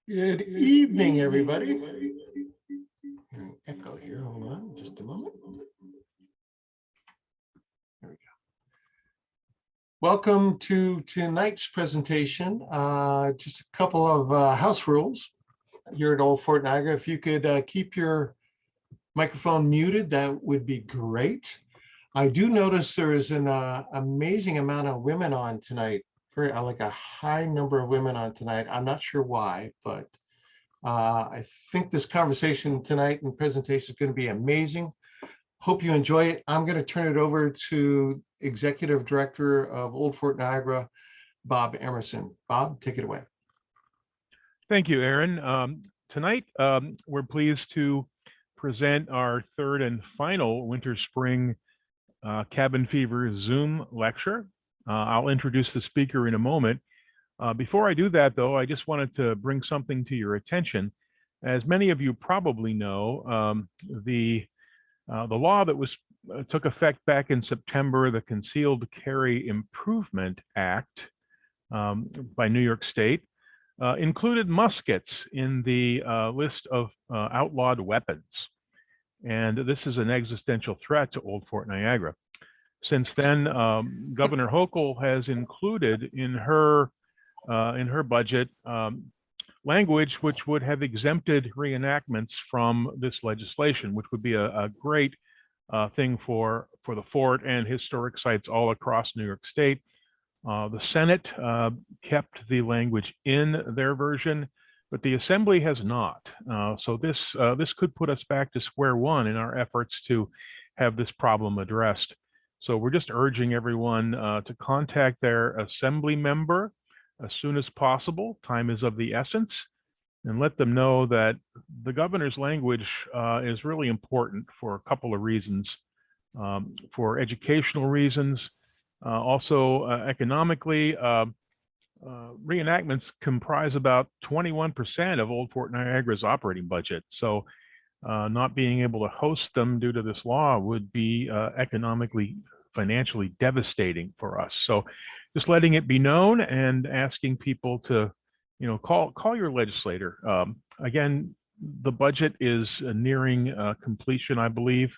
Good evening, everybody. Echo here, hold on just a moment. There we go. Welcome to tonight's presentation. Just a couple of house rules here at Old Fort Niagara. If you could keep your microphone muted, that would be great. I do notice there is an amazing amount of women on tonight. Very like a high number of women on tonight. I'm not sure why, but I think this conversation tonight and presentation is going to be amazing. Hope you enjoy it. I'm going to turn it over to Executive Director of Old Fort Niagara, Bob Emerson. Bob, take it away. Thank you, Aaron. Tonight, we're pleased to present our third and final winter-spring cabin fever Zoom lecture. I'll introduce the speaker in a moment. Before I do that, though, I just wanted to bring something to your attention. As many of you probably know, the law that took effect back in September, the Concealed Carry Improvement Act by New York State, included muskets in the list of outlawed weapons. And this is an existential threat to Old Fort Niagara. Since then, Governor Hochul has included in her budget language which would have exempted reenactments from this legislation, which would be a great thing for the fort and historic sites all across New York State. The Senate kept the language in their version, but the Assembly has not. So this could put us back to square one in our efforts to have this problem addressed. So we're just urging everyone to contact their Assembly member as soon as possible. Time is of the essence, and let them know that the governor's language is really important for a couple of reasons. For educational reasons, also economically, reenactments comprise about 21% of Old Fort Niagara's operating budget. So not being able to host them due to this law would be economically, financially devastating for us. So just letting it be known and asking people to, call your legislator. Again, the budget is nearing completion, I believe,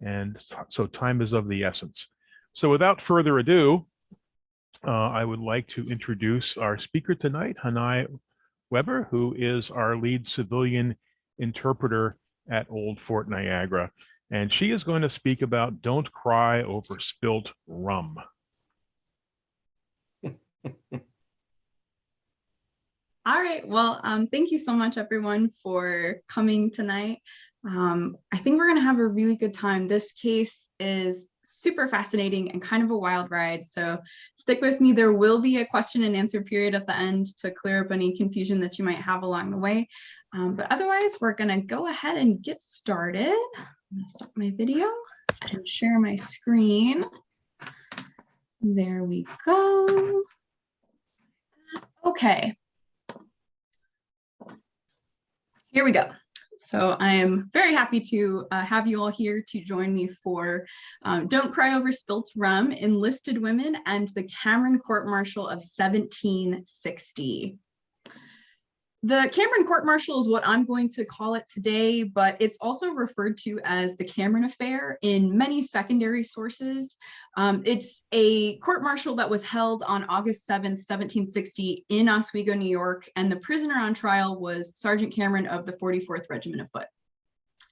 and so time is of the essence. So without further ado, I would like to introduce our speaker tonight, Hanae Weber, who is our lead civilian interpreter at Old Fort Niagara. And she is going to speak about Don't Cry Over Spilt Rum. All right, well, thank you so much, everyone, for coming tonight. I think we're going to have a really good time. This case is super fascinating and kind of a wild ride, so stick with me. There will be a question and answer period at the end to clear up any confusion that you might have along the way. But otherwise, we're going to go ahead and get started. I'm going to stop my video and share my screen. There we go. Okay. Here we go. So I am very happy to have you all here to join me for Don't Cry Over Spilt Rum, Enlisted Women and the Cameron Court-Martial of 1760. The Cameron Court-Martial is what I'm going to call it today, but it's also referred to as the Cameron Affair in many secondary sources. It's a court-martial that was held on August 7th, 1760 in Oswego, New York, and the prisoner on trial was Sergeant Cameron of the 44th Regiment of Foot.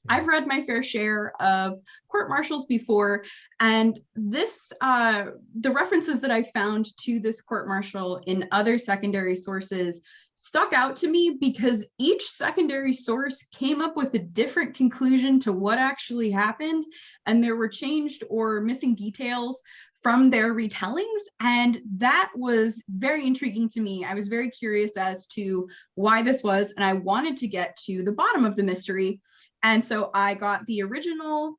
I've read my fair share of court-martials before, and this, the references that I found to this court-martial in other secondary sources stuck out to me because each secondary source came up with a different conclusion to what actually happened, and there were changed or missing details from their retellings, and that was very intriguing to me. I was very curious as to why this was, and I wanted to get to the bottom of the mystery. And so I got the original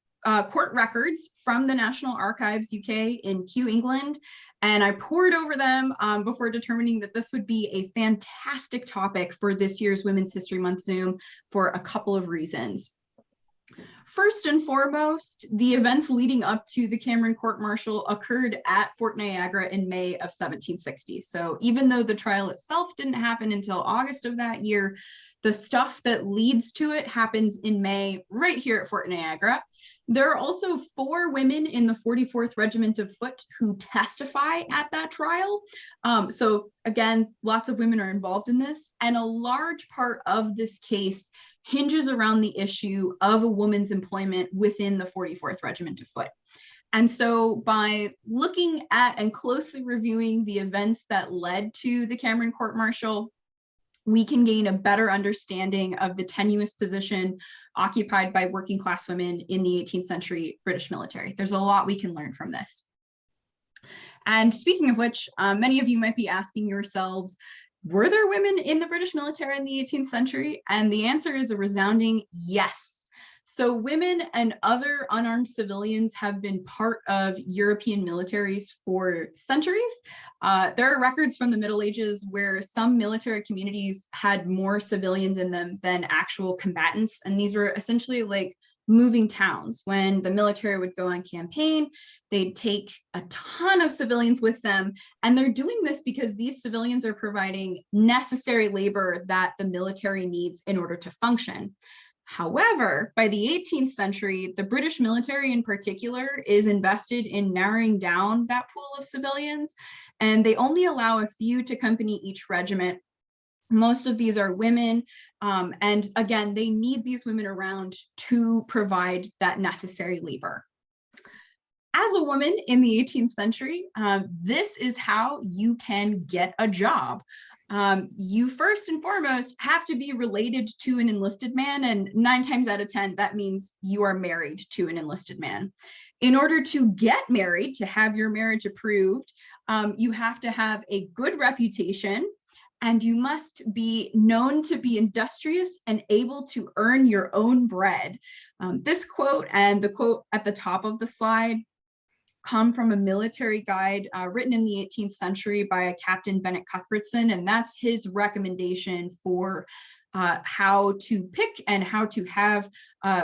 court records from the National Archives UK in Kew, England, and I pored over them before determining that this would be a fantastic topic for this year's Women's History Month Zoom for a couple of reasons. First and foremost, the events leading up to the Cameron court-martial occurred at Fort Niagara in May of 1760. So even though the trial itself didn't happen until August of that year, the stuff that leads to it happens in May right here at Fort Niagara. There are also 4 women in the 44th Regiment of Foot who testify at that trial. So again, lots of women are involved in this, and a large part of this case hinges around the issue of a woman's employment within the 44th Regiment of Foot. And so by looking at and closely reviewing the events that led to the Cameron court-martial, we can gain a better understanding of the tenuous position occupied by working class women in the 18th century British military. There's a lot we can learn from this. And speaking of which, many of you might be asking yourselves, were there women in the British military in the 18th century? And the answer is a resounding yes. So women and other unarmed civilians have been part of European militaries for centuries. There are records from the Middle Ages where some military communities had more civilians in them than actual combatants. And these were essentially like moving towns. When the military would go on campaign, they'd take a ton of civilians with them. And they're doing this because these civilians are providing necessary labor that the military needs in order to function. However, by the 18th century, the British military in particular is invested in narrowing down that pool of civilians, and they only allow a few to accompany each regiment. Most of these are women, and again, they need these women around to provide that necessary labor. As a woman in the 18th century, this is how you can get a job. You first and foremost have to be related to an enlisted man, and 9 times out of 10, that means you are married to an enlisted man. In order to get married, to have your marriage approved, you have to have a good reputation, and you must be known to be industrious and able to earn your own bread. This quote and the quote at the top of the slide come from a military guide written in the 18th century by a Captain Bennett Cuthbertson, and that's his recommendation for how to pick and how to have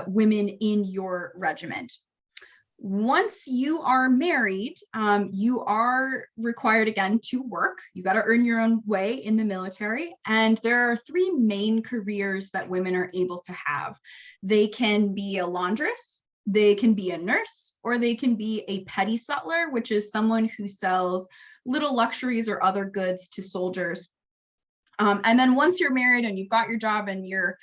women in your regiment. Once you are married, you are required again to work. You got to earn your own way in the military. And there are 3 main careers that women are able to have. They can be a laundress, they can be a nurse, or they can be a petty sutler, which is someone who sells little luxuries or other goods to soldiers. And then once you're married and you've got your job and you're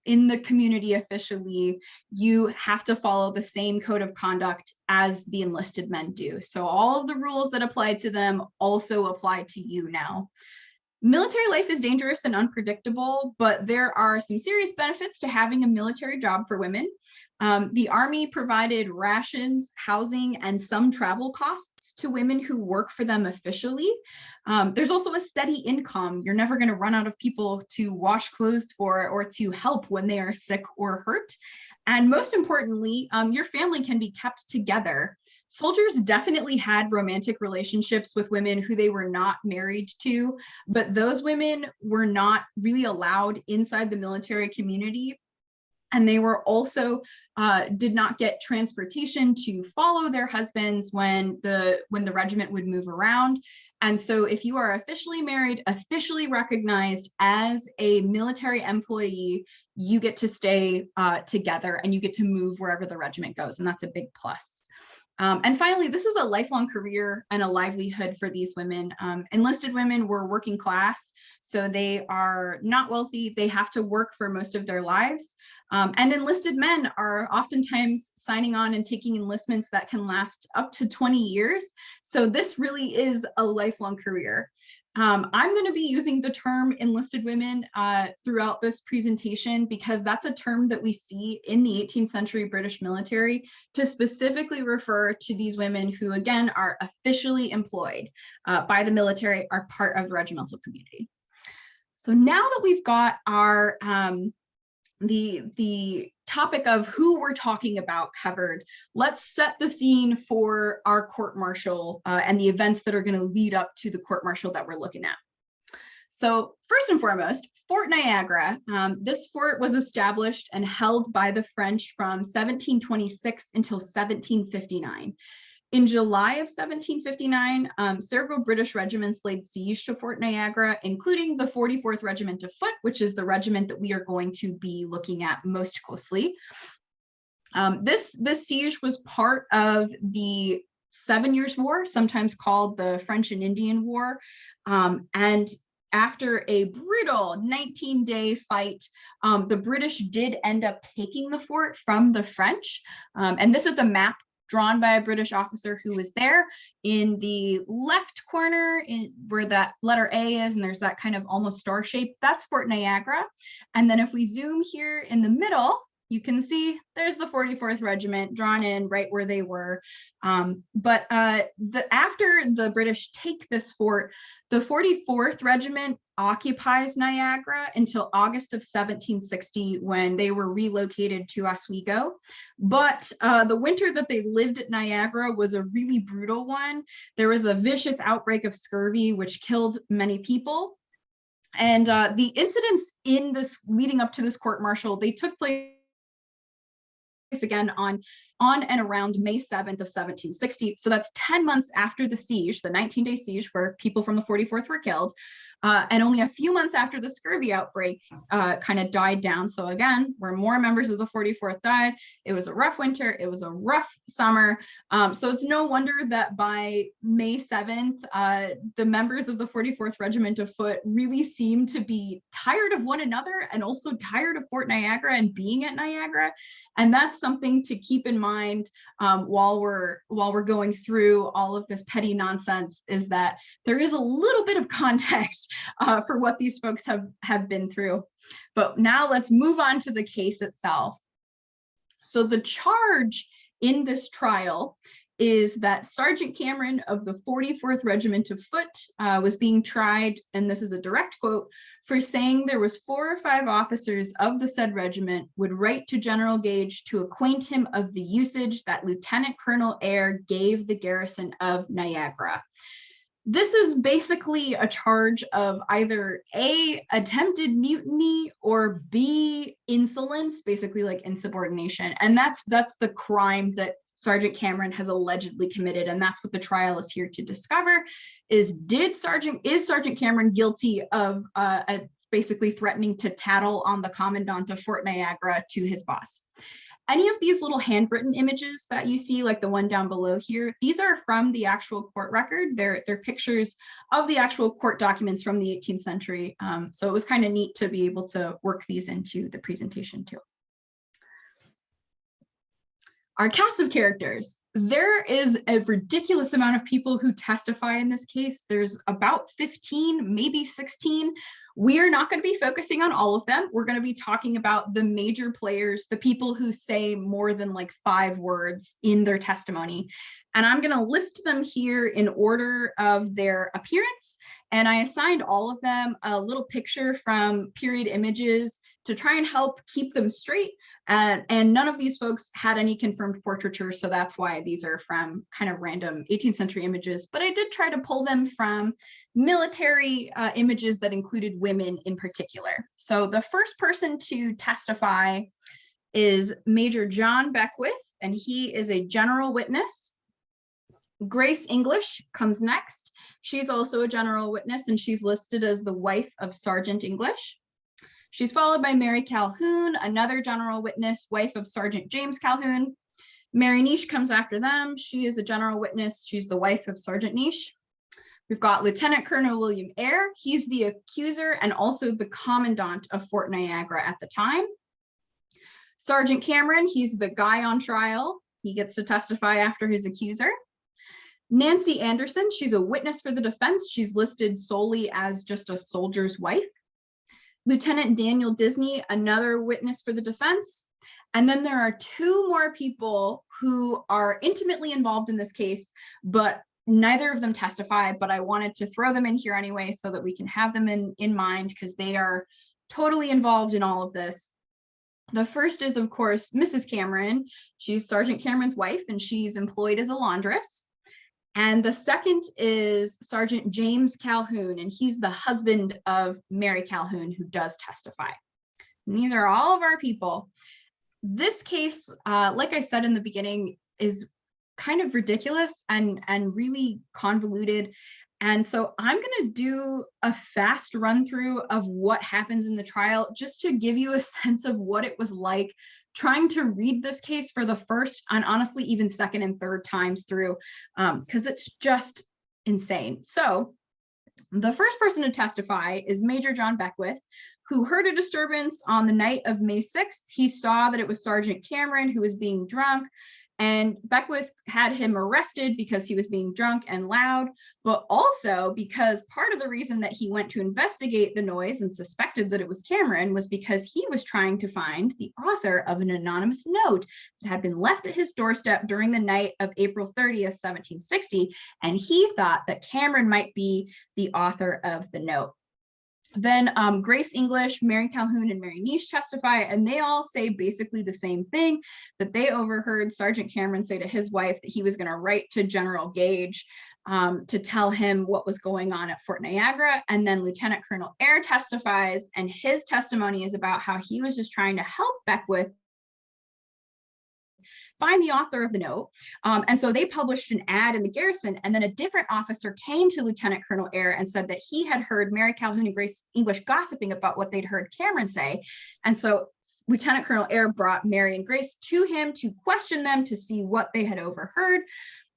in the community officially, you have to follow the same code of conduct as the enlisted men do. So all of the rules that apply to them also apply to you now. Military life is dangerous and unpredictable, but there are some serious benefits to having a military job for women. The Army provided rations, housing, and some travel costs to women who work for them officially. There's also a steady income. You're never going to run out of people to wash clothes for or to help when they are sick or hurt. And most importantly, your family can be kept together. Soldiers definitely had romantic relationships with women who they were not married to, but those women were not really allowed inside the military community. And they were also did not get transportation to follow their husbands when the regiment would move around. And so if you are officially married, officially recognized as a military employee, you get to stay together and you get to move wherever the regiment goes. And that's a big plus. And finally, this is a lifelong career and a livelihood for these women. Enlisted women were working class, so they are not wealthy. They have to work for most of their lives. And enlisted men are oftentimes signing on and taking enlistments that can last up to 20 years. So this really is a lifelong career. I'm going to be using the term enlisted women throughout this presentation because that's a term that we see in the 18th century British military to specifically refer to these women who, again, are officially employed by the military, are part of the regimental community. So now that we've got our the topic of who we're talking about covered, let's set the scene for our court-martial and the events that are going to lead up to the court-martial that we're looking at. So first and foremost, Fort Niagara. This fort was established and held by the French from 1726 until 1759. In July of 1759, several British regiments laid siege to Fort Niagara, including the 44th Regiment of Foot, which is the regiment that we are going to be looking at most closely. This siege was part of the 7 Years' War, sometimes called the French and Indian War. And after a brutal 19-day fight, the British did end up taking the fort from the French. And this is a map drawn by a British officer who was there. In the left corner, where that letter A is, and there's that kind of almost star shape, that's Fort Niagara. And then if we zoom here in the middle, you can see there's the 44th Regiment drawn in right where they were. But after the British take this fort, the 44th Regiment occupies Niagara until August of 1760, when they were relocated to Oswego. But the winter that they lived at Niagara was a really brutal one. There was a vicious outbreak of scurvy, which killed many people. And the incidents in this leading up to this court-martial, they took place again on and around May 7th of 1760. So that's 10 months after the siege, the 19-day siege where people from the 44th were killed. And only a few months after the scurvy outbreak kind of died down. So again, where more members of the 44th died, it was a rough winter, it was a rough summer. So it's no wonder that by May 7th, the members of the 44th Regiment of Foot really seemed to be tired of one another and also tired of Fort Niagara and being at Niagara. And that's something to keep in mind while we're going through all of this petty nonsense, is that there is a little bit of context for what these folks have been through. But now let's move on to the case itself. So the charge in this trial is that Sergeant Cameron of the 44th Regiment of Foot was being tried, and this is a direct quote, for saying there was 4 or 5 officers of the said regiment would write to General Gage to acquaint him of the usage that Lieutenant Colonel Eyre gave the garrison of Niagara. This is basically a charge of either A, attempted mutiny, or B, insolence, basically like insubordination. And that's the crime that Sergeant Cameron has allegedly committed, and that's what the trial is here to discover: is Sergeant Cameron guilty of basically threatening to tattle on the commandant of Fort Niagara to his boss? Any of these little handwritten images that you see, like the one down below here, these are from the actual court record. They're pictures of the actual court documents from the 18th century. So it was kind of neat to be able to work these into the presentation too. Our cast of characters. There is a ridiculous amount of people who testify in this case. There's about 15, maybe 16. We are not going to be focusing on all of them. We're going to be talking about the major players, the people who say more than like 5 words in their testimony. And I'm going to list them here in order of their appearance. And I assigned all of them a little picture from period images to try and help keep them straight. And none of these folks had any confirmed portraiture, so that's why these are from kind of random 18th century images. But I did try to pull them from military images that included women in particular. So the first person to testify is Major John Beckwith, and he is a general witness. Grace English comes next. She's also a general witness, and she's listed as the wife of Sergeant English. She's followed by Mary Calhoun, another general witness, wife of Sergeant James Calhoun. Mary Niche comes after them. She is a general witness. She's the wife of Sergeant Niche. We've got Lieutenant Colonel William Eyre. He's the accuser and also the commandant of Fort Niagara at the time. Sergeant Cameron, he's the guy on trial. He gets to testify after his accuser. Nancy Anderson, she's a witness for the defense. She's listed solely as just a soldier's wife. Lieutenant Daniel Disney, another witness for the defense. And then there are 2 more people who are intimately involved in this case, but neither of them testify, but I wanted to throw them in here anyway so that we can have them in mind, because they are totally involved in all of this. The first is, of course, Mrs. Cameron. She's Sergeant Cameron's wife, and she's employed as a laundress. And the second is Sergeant James Calhoun, and he's the husband of Mary Calhoun, who does testify. And these are all of our people. This case, like I said in the beginning, is kind of ridiculous and really convoluted. And so I'm going to do a fast run through of what happens in the trial, just to give you a sense of what it was like trying to read this case for the first and honestly even second and third times through, because it's just insane. So the first person to testify is Major John Beckwith, who heard a disturbance on the night of May 6th. He saw that it was Sergeant Cameron who was being drunk, and Beckwith had him arrested because he was being drunk and loud, but also because part of the reason that he went to investigate the noise and suspected that it was Cameron was because he was trying to find the author of an anonymous note that had been left at his doorstep during the night of April 30th, 1760, and he thought that Cameron might be the author of the note. Then Grace English, Mary Calhoun, and Mary Niche testify, and they all say basically the same thing, that they overheard Sergeant Cameron say to his wife that he was going to write to General Gage to tell him what was going on at Fort Niagara. And then Lieutenant Colonel Eyre testifies, and his testimony is about how he was just trying to help Beckwith find the author of the note. And so they published an ad in the garrison, and then a different officer came to Lieutenant Colonel Eyre and said that he had heard Mary Calhoun and Grace English gossiping about what they'd heard Cameron say. And so Lieutenant Colonel Eyre brought Mary and Grace to him to question them to see what they had overheard.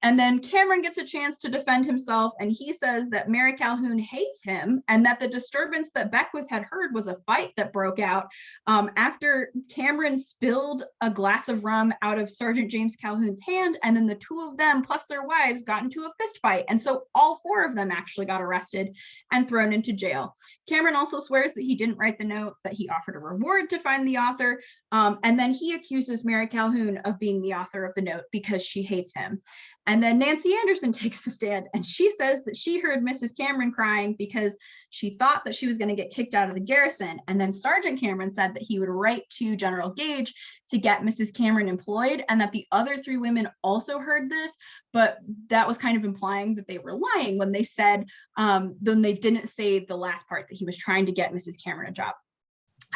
And then Cameron gets a chance to defend himself, and he says that Mary Calhoun hates him and that the disturbance that Beckwith had heard was a fight that broke out after Cameron spilled a glass of rum out of Sergeant James Calhoun's hand, and then the two of them plus their wives got into a fist fight. And so all four of them actually got arrested and thrown into jail. Cameron also swears that he didn't write the note, that he offered a reward to find the author, and then he accuses Mary Calhoun of being the author of the note because she hates him. And then Nancy Anderson takes the stand, and she says that she heard Mrs. Cameron crying because she thought that she was going to get kicked out of the garrison. And then Sergeant Cameron said that he would write to General Gage to get Mrs. Cameron employed, and that the other three women also heard this, but that was kind of implying that they were lying when they said, then they didn't say the last part, that he was trying to get Mrs. Cameron a job.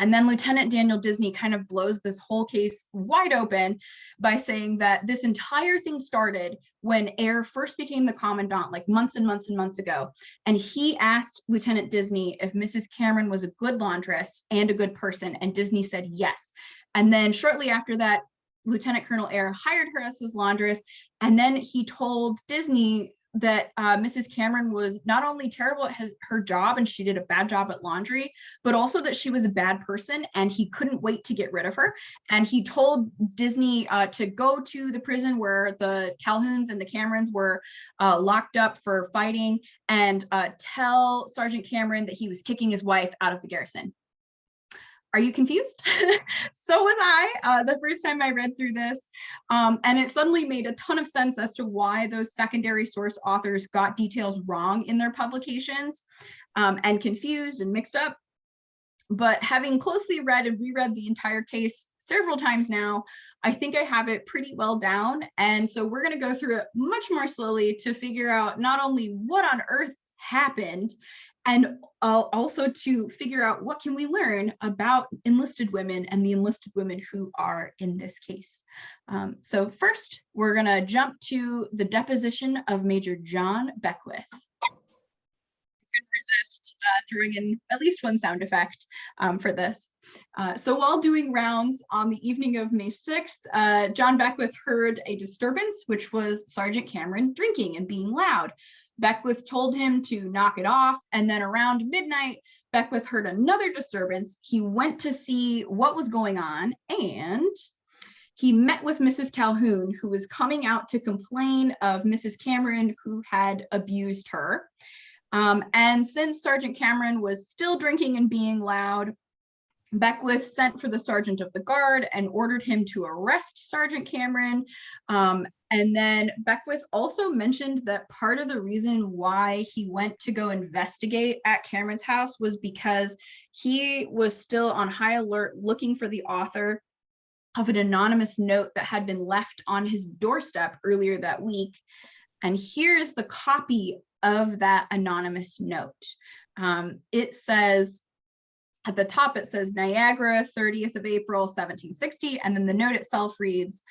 And then Lieutenant Daniel Disney kind of blows this whole case wide open by saying that this entire thing started when Eyre first became the commandant, like months and months and months ago. And he asked Lieutenant Disney if Mrs. Cameron was a good laundress and a good person, and Disney said yes. And then shortly after that, Lieutenant Colonel Eyre hired her as his laundress, and then he told Disney that Mrs. Cameron was not only terrible at her job and she did a bad job at laundry, but also that she was a bad person and he couldn't wait to get rid of her. And he told Disney to go to the prison where the Calhouns and the Camerons were locked up for fighting, and tell Sergeant Cameron that he was kicking his wife out of the garrison. Are you confused? So was I the first time I read through this. And it suddenly made a ton of sense as to why those secondary source authors got details wrong in their publications, and confused and mixed up. But having closely read and reread the entire case several times now, I think I have it pretty well down. And so we're going to go through it much more slowly to figure out not only what on earth happened, and also to figure out what can we learn about enlisted women and the enlisted women who are in this case. So first, we're going to jump to the deposition of Major John Beckwith. Couldn't resist throwing in at least one sound effect for this. So while doing rounds on the evening of May 6th, John Beckwith heard a disturbance, which was Sergeant Cameron drinking and being loud. Beckwith told him to knock it off, and then around midnight, Beckwith heard another disturbance. He went to see what was going on, and he met with Mrs. Calhoun, who was coming out to complain of Mrs. Cameron, who had abused her. And since Sergeant Cameron was still drinking and being loud, Beckwith sent for the sergeant of the guard and ordered him to arrest Sergeant Cameron. And then Beckwith also mentioned that part of the reason why he went to go investigate at Cameron's house was because he was still on high alert looking for the author of an anonymous note that had been left on his doorstep earlier that week. And here is the copy of that anonymous note. It says, at the top, it says Niagara, 30th of April, 1760. And then the note itself reads,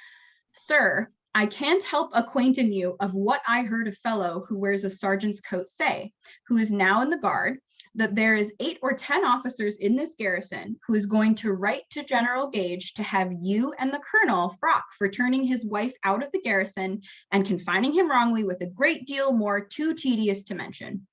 "Sir, I can't help acquainting you of what I heard a fellow who wears a sergeant's coat say, who is now in the guard, that there is 8 or 10 officers in this garrison who is going to write to General Gage to have you and the colonel frock for turning his wife out of the garrison and confining him wrongly with a great deal more too tedious to mention.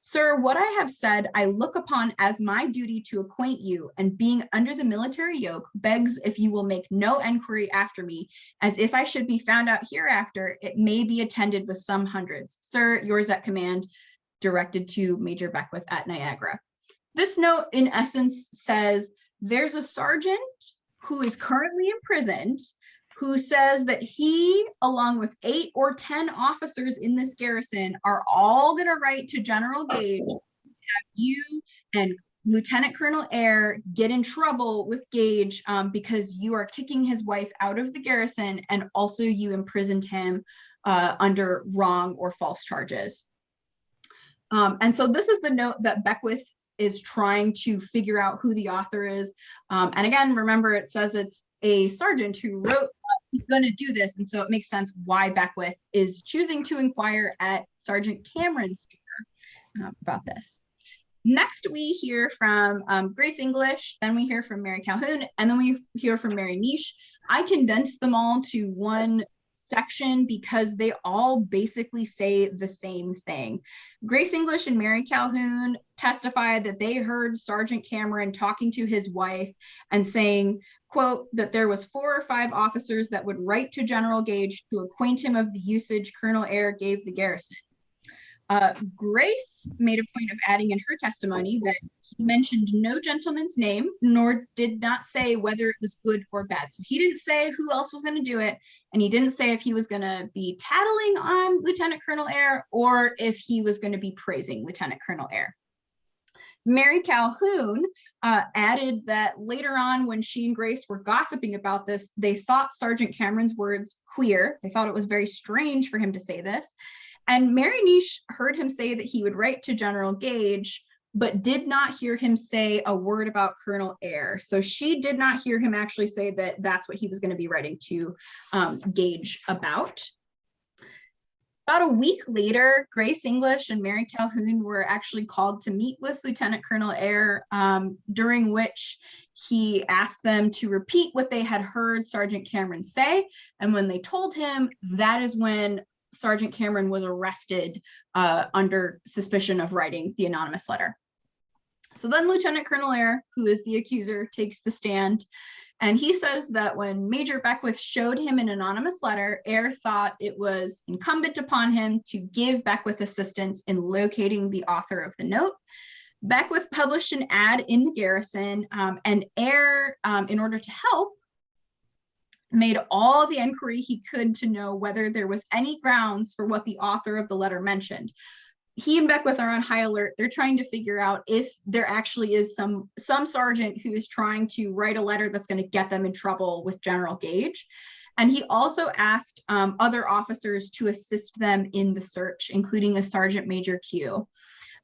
Sir, what I have said, I look upon as my duty to acquaint you, and being under the military yoke, begs if you will make no enquiry after me, as if I should be found out hereafter, it may be attended with some hundreds. Sir, yours at command, directed to Major Beckwith at Niagara." This note, in essence, says there's a sergeant who is currently imprisoned who says that he, along with 8 or 10 officers in this garrison, are all going to write to General Gage, have you and Lieutenant Colonel Eyre get in trouble with Gage because you are kicking his wife out of the garrison, and also you imprisoned him under wrong or false charges. And so this is the note that Beckwith is trying to figure out who the author is. And again, remember, it says it's a sergeant who wrote who's going to do this. And so it makes sense why Beckwith is choosing to inquire at Sergeant Cameron's door about this. Next, we hear from Grace English, then we hear from Mary Calhoun, and then we hear from Mary Niche. I condensed them all to one section because they all basically say the same thing. Grace English and Mary Calhoun testified that they heard Sergeant Cameron talking to his wife and saying, quote, that there was 4 or 5 officers that would write to General Gage to acquaint him of the usage Colonel Eyre gave the garrison. Grace made a point of adding in her testimony that he mentioned no gentleman's name, nor did not say whether it was good or bad. So he didn't say who else was going to do it, and he didn't say if he was going to be tattling on Lieutenant Colonel Eyre or if he was going to be praising Lieutenant Colonel Eyre. Mary Calhoun added that later on, when she and Grace were gossiping about this, they thought Sergeant Cameron's words queer. They thought it was very strange for him to say this. And Mary Niche heard him say that he would write to General Gage, but did not hear him say a word about Colonel Eyre. So she did not hear him actually say that that's what he was going to be writing to Gage about. About a week later, Grace English and Mary Calhoun were actually called to meet with Lieutenant Colonel Eyre, during which he asked them to repeat what they had heard Sergeant Cameron say. And when they told him, that is when Sergeant Cameron was arrested under suspicion of writing the anonymous letter. So then Lieutenant Colonel Eyre, who is the accuser, takes the stand, and he says that when Major Beckwith showed him an anonymous letter, Eyre thought it was incumbent upon him to give Beckwith assistance in locating the author of the note. Beckwith published an ad in the garrison, and Eyre, in order to help, made all the inquiry he could to know whether there was any grounds for what the author of the letter mentioned. He and Beckwith are on high alert. They're trying to figure out if there actually is some sergeant who is trying to write a letter that's going to get them in trouble with General Gage. And he also asked other officers to assist them in the search, including a Sergeant Major Q.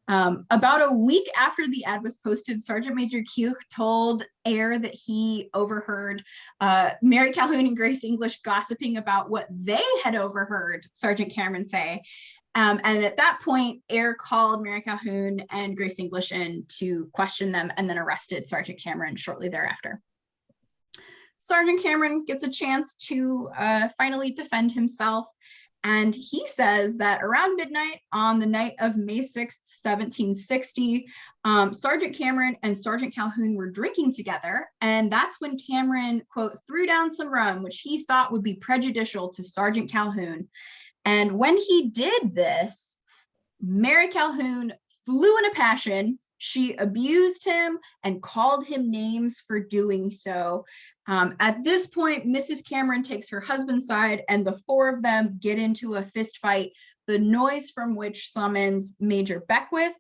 About a week after the ad was posted, Sergeant Major Q told Eyre that he overheard Mary Calhoun and Grace English gossiping about what they had overheard Sergeant Cameron say. And at that point, Eyre called Mary Calhoun and Grace English in to question them, and then arrested Sergeant Cameron shortly thereafter. Sergeant Cameron gets a chance to finally defend himself. And he says that around midnight on the night of May 6th, 1760, Sergeant Cameron and Sergeant Calhoun were drinking together. And that's when Cameron, quote, threw down some rum, which he thought would be prejudicial to Sergeant Calhoun. And when he did this, Mary Calhoun flew in a passion. She abused him and called him names for doing so. At this point, Mrs. Cameron takes her husband's side, and the 4 of them get into a fist fight, the noise from which summons Major Beckwith.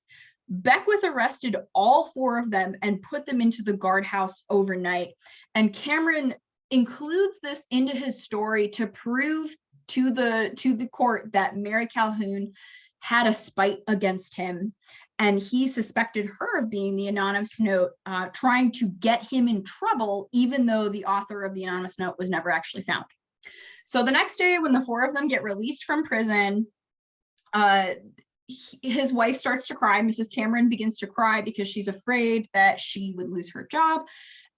Beckwith arrested all 4 of them and put them into the guardhouse overnight. And Cameron includes this into his story to prove to the court that Mary Calhoun had a spite against him, and he suspected her of being the anonymous note, trying to get him in trouble, even though the author of the anonymous note was never actually found. So the next day, when the four of them get released from prison, his wife starts to cry. Mrs. Cameron begins to cry because she's afraid that she would lose her job.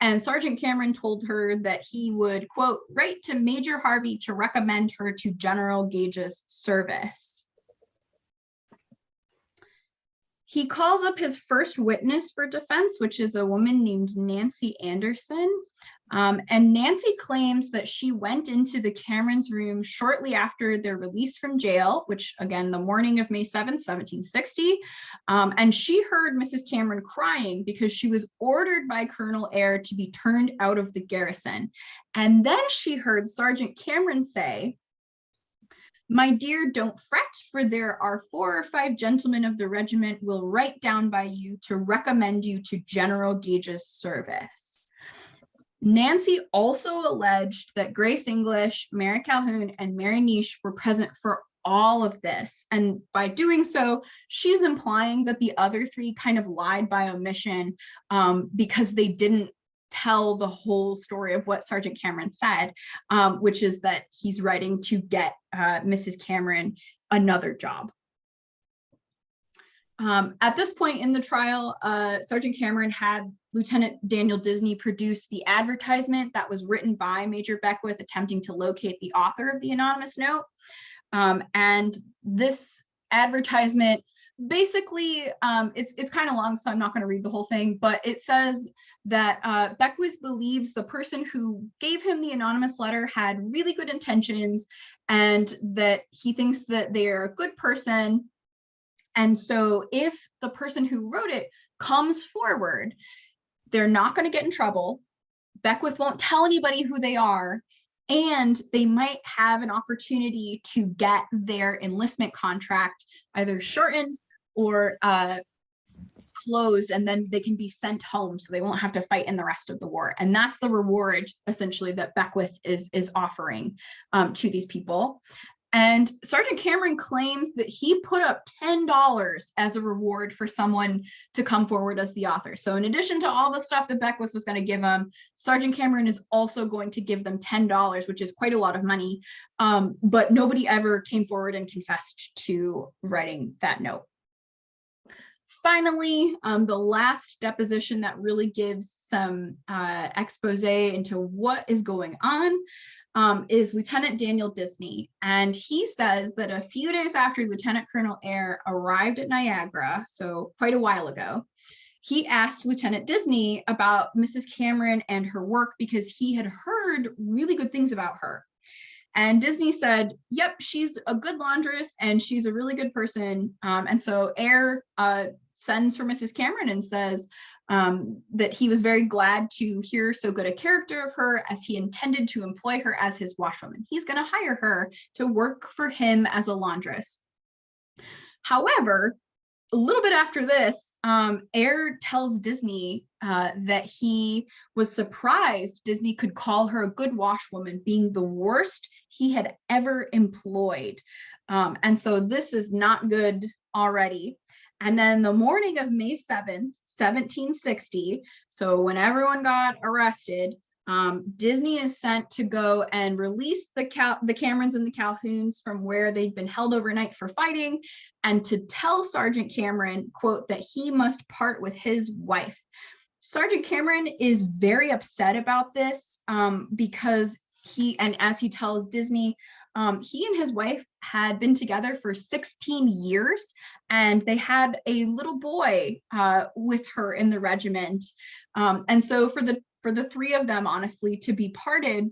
And Sergeant Cameron told her that he would, quote, write to Major Harvey to recommend her to General Gage's service. He calls up his first witness for defense, which is a woman named Nancy Anderson. And Nancy claims that she went into the Cameron's room shortly after their release from jail, which again, the morning of May 7th, 1760. And she heard Mrs. Cameron crying because she was ordered by Colonel Eyre to be turned out of the garrison. And then she heard Sergeant Cameron say, my dear, don't fret, for there are 4 or 5 gentlemen of the regiment will write down by you to recommend you to General Gage's service. Nancy also alleged that Grace English, Mary Calhoun, and Mary Niche were present for all of this. And by doing so, she's implying that the other 3 kind of lied by omission because they didn't tell the whole story of what Sergeant Cameron said, which is that he's writing to get Mrs. Cameron another job. At this point in the trial, Sergeant Cameron had Lieutenant Daniel Disney produce the advertisement that was written by Major Beckwith attempting to locate the author of the anonymous note. And this advertisement basically, it's kind of long, so I'm not going to read the whole thing, but it says that Beckwith believes the person who gave him the anonymous letter had really good intentions, and that he thinks that they are a good person. And so if the person who wrote it comes forward, they're not going to get in trouble. Beckwith won't tell anybody who they are, and they might have an opportunity to get their enlistment contract either shortened or closed, and then they can be sent home so they won't have to fight in the rest of the war. And that's the reward essentially that Beckwith is offering to these people. And Sergeant Cameron claims that he put up $10 as a reward for someone to come forward as the author. So in addition to all the stuff that Beckwith was going to give him, Sergeant Cameron is also going to give them $10, which is quite a lot of money. But nobody ever came forward and confessed to writing that note. Finally, the last deposition that really gives some expose into what is going on is Lieutenant Daniel Disney. And he says that a few days after Lieutenant Colonel Eyre arrived at Niagara, so quite a while ago, he asked Lieutenant Disney about Mrs. Cameron and her work because he had heard really good things about her. And Disney said, yep, she's a good laundress and she's a really good person. And so Eyre sends for Mrs. Cameron and says that he was very glad to hear so good a character of her, as he intended to employ her as his washwoman. He's going to hire her to work for him as a laundress. However, a little bit after this, Eyre tells Disney that he was surprised Disney could call her a good washwoman, being the worst he had ever employed. And so this is not good already. And then the morning of May 7th, 1760, so when everyone got arrested, Disney is sent to go and release the Camerons and the Calhouns from where they'd been held overnight for fighting, and to tell Sergeant Cameron, quote, that he must part with his wife. Sergeant Cameron is very upset about this because as he tells Disney, he and his wife had been together for 16 years, and they had a little boy with her in the regiment. And so for the 3 of them, honestly, to be parted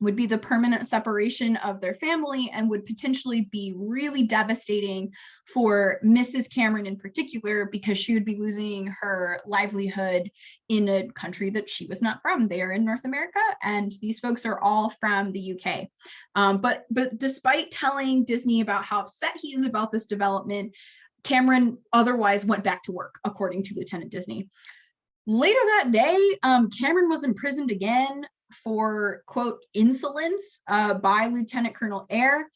would be the permanent separation of their family and would potentially be really devastating for Mrs. Cameron in particular, because she would be losing her livelihood in a country that she was not from. They are in North America, and these folks are all from the UK. But despite telling Disney about how upset he is about this development, Cameron otherwise went back to work, according to Lieutenant Disney. Later that day, Cameron was imprisoned again for, quote, insolence by Lieutenant Colonel Eyre.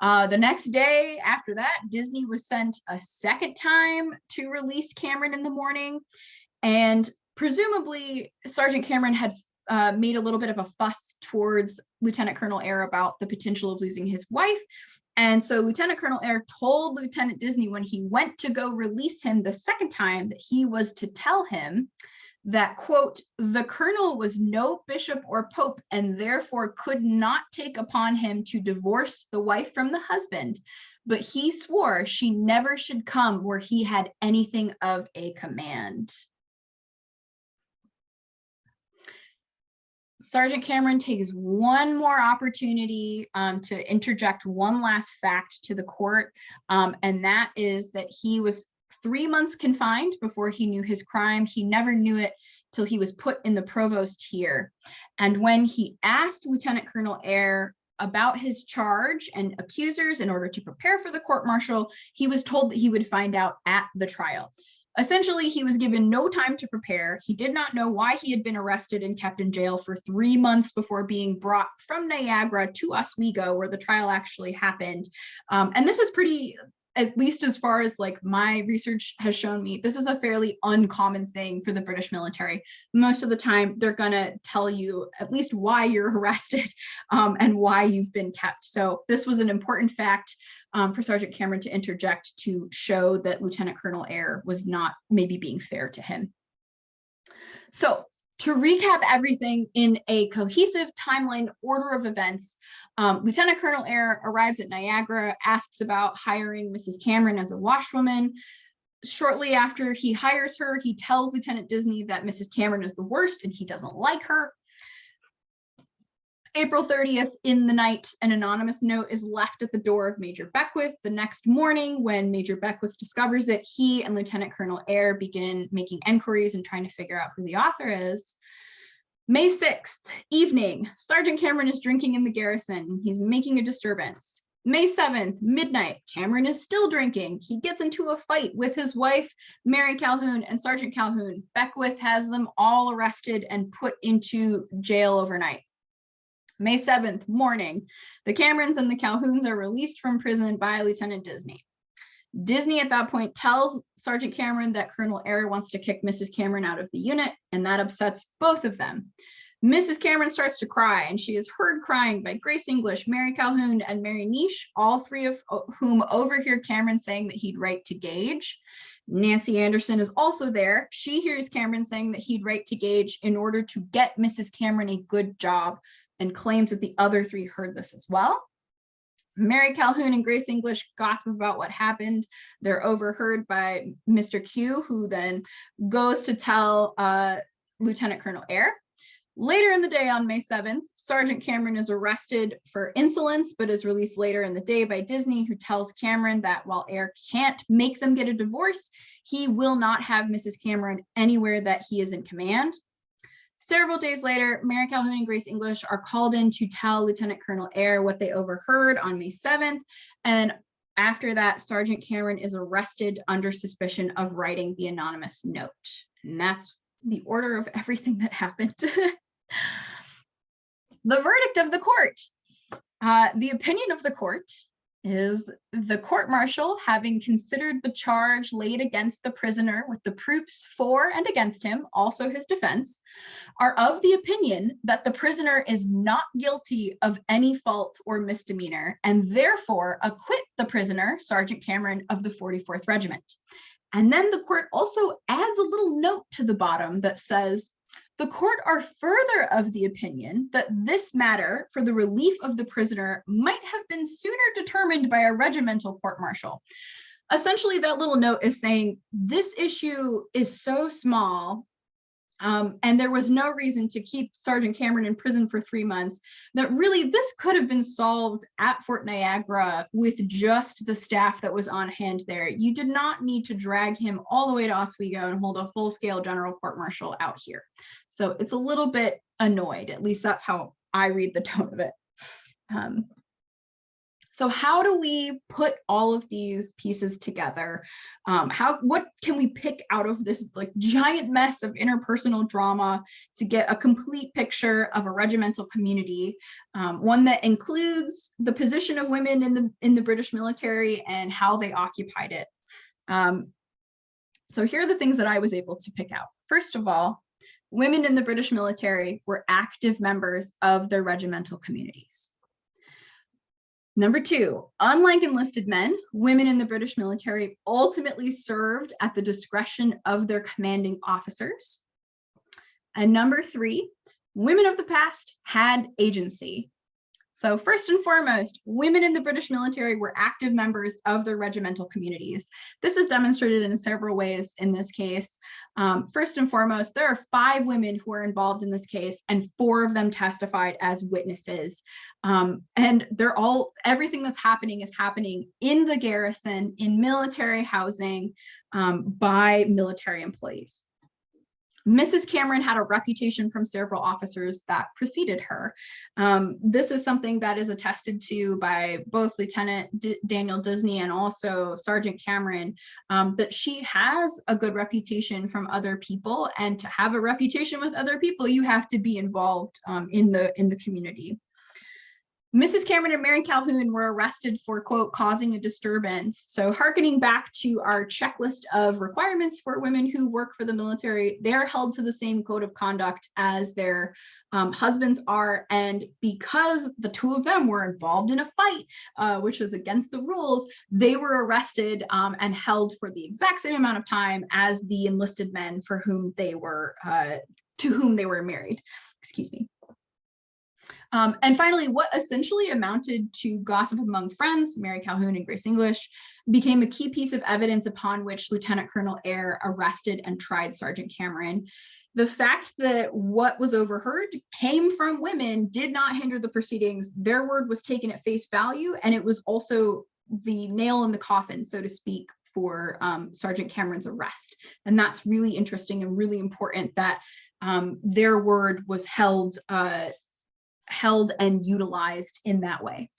The next day after that, Disney was sent a second time to release Cameron in the morning. And presumably Sergeant Cameron had made a little bit of a fuss towards Lieutenant Colonel Eyre about the potential of losing his wife. And so Lieutenant Colonel Eyre told Lieutenant Disney when he went to go release him the second time that he was to tell him that, quote, the colonel was no bishop or pope and therefore could not take upon him to divorce the wife from the husband, but he swore she never should come where he had anything of a command. Sergeant Cameron takes one more opportunity to interject one last fact to the court, and that is that he was 3 months confined before he knew his crime. He never knew it till he was put in the provost tier. And when he asked Lieutenant Colonel Eyre about his charge and accusers in order to prepare for the court-martial, he was told that he would find out at the trial. Essentially, he was given no time to prepare. He did not know why he had been arrested and kept in jail for 3 months before being brought from Niagara to Oswego, where the trial actually happened. And this is pretty, at least as far as like my research has shown me, this is a fairly uncommon thing for the British military. Most of the time, they're gonna tell you at least why you're arrested and why you've been kept. So this was an important fact for Sergeant Cameron to interject to show that Lieutenant Colonel Eyre was not maybe being fair to him. So to recap everything in a cohesive timeline order of events, Lieutenant Colonel Eyre arrives at Niagara, asks about hiring Mrs. Cameron as a washwoman. Shortly after he hires her, he tells Lieutenant Disney that Mrs. Cameron is the worst and he doesn't like her. April 30th, in the night, an anonymous note is left at the door of Major Beckwith. The next morning, when Major Beckwith discovers it, he and Lieutenant Colonel Eyre begin making inquiries and trying to figure out who the author is. May 6th, evening, Sergeant Cameron is drinking in the garrison. He's making a disturbance. May 7th, midnight, Cameron is still drinking. He gets into a fight with his wife, Mary Calhoun, and Sergeant Calhoun. Beckwith has them all arrested and put into jail overnight. May 7th, morning, the Camerons and the Calhouns are released from prison by Lieutenant Disney. Disney at that point tells Sergeant Cameron that Colonel Eyre wants to kick Mrs. Cameron out of the unit, and that upsets both of them. Mrs. Cameron starts to cry, and she is heard crying by Grace English, Mary Calhoun, and Mary Niche, all three of whom overhear Cameron saying that he'd write to Gage. Nancy Anderson is also there. She hears Cameron saying that he'd write to Gage in order to get Mrs. Cameron a good job, and claims that the other three heard this as well. Mary Calhoun and Grace English gossip about what happened. They're overheard by Mr. Q, who then goes to tell Lieutenant Colonel Eyre. Later in the day on May 7th, Sergeant Cameron is arrested for insolence, but is released later in the day by Disney, who tells Cameron that while Eyre can't make them get a divorce, he will not have Mrs. Cameron anywhere that he is in command. Several days later, Mary Calhoun and Grace English are called in to tell Lieutenant Colonel Eyre what they overheard on May 7th. And after that, Sergeant Cameron is arrested under suspicion of writing the anonymous note. And that's the order of everything that happened. The verdict of the court. The opinion of the court is the court-martial, having considered the charge laid against the prisoner with the proofs for and against him, also his defense, are of the opinion that the prisoner is not guilty of any fault or misdemeanor, and therefore acquit the prisoner, Sergeant Cameron, of the 44th Regiment. And then the court also adds a little note to the bottom that says, the court are further of the opinion that this matter for the relief of the prisoner might have been sooner determined by a regimental court-martial. Essentially, that little note is saying this issue is so small and there was no reason to keep Sergeant Cameron in prison for 3 months, that really this could have been solved at Fort Niagara with just the staff that was on hand there. You did not need to drag him all the way to Oswego and hold a full-scale general court-martial out here. So it's a little bit annoyed, at least that's how I read the tone of it. So how do we put all of these pieces together? What can we pick out of this like giant mess of interpersonal drama to get a complete picture of a regimental community, one that includes the position of women in the British military and how they occupied it? So here are the things that I was able to pick out. First of all, women in the British military were active members of their regimental communities. Number two, unlike enlisted men, women in the British military ultimately served at the discretion of their commanding officers. And number three, women of the past had agency. So first and foremost, women in the British military were active members of their regimental communities. This is demonstrated in several ways in this case. First and foremost, there are 5 women who are involved in this case, and 4 of them testified as witnesses. And everything that's happening is happening in the garrison, in military housing, by military employees. Mrs. Cameron had a reputation from several officers that preceded her. This is something that is attested to by both Lieutenant Daniel Disney and also Sergeant Cameron, that she has a good reputation from other people, and to have a reputation with other people, you have to be involved in the community. Mrs. Cameron and Mary Calhoun were arrested for, quote, causing a disturbance. So hearkening back to our checklist of requirements for women who work for the military, they're held to the same code of conduct as their husbands are. And because the 2 of them were involved in a fight, which was against the rules, they were arrested and held for the exact same amount of time as the enlisted men for whom they were, to whom they were married. Excuse me. And finally, what essentially amounted to gossip among friends, Mary Calhoun and Grace English, became a key piece of evidence upon which Lieutenant Colonel Eyre arrested and tried Sergeant Cameron. The fact that what was overheard came from women did not hinder the proceedings. Their word was taken at face value, and it was also the nail in the coffin, so to speak, for Sergeant Cameron's arrest. And that's really interesting and really important that their word was held and utilized in that way.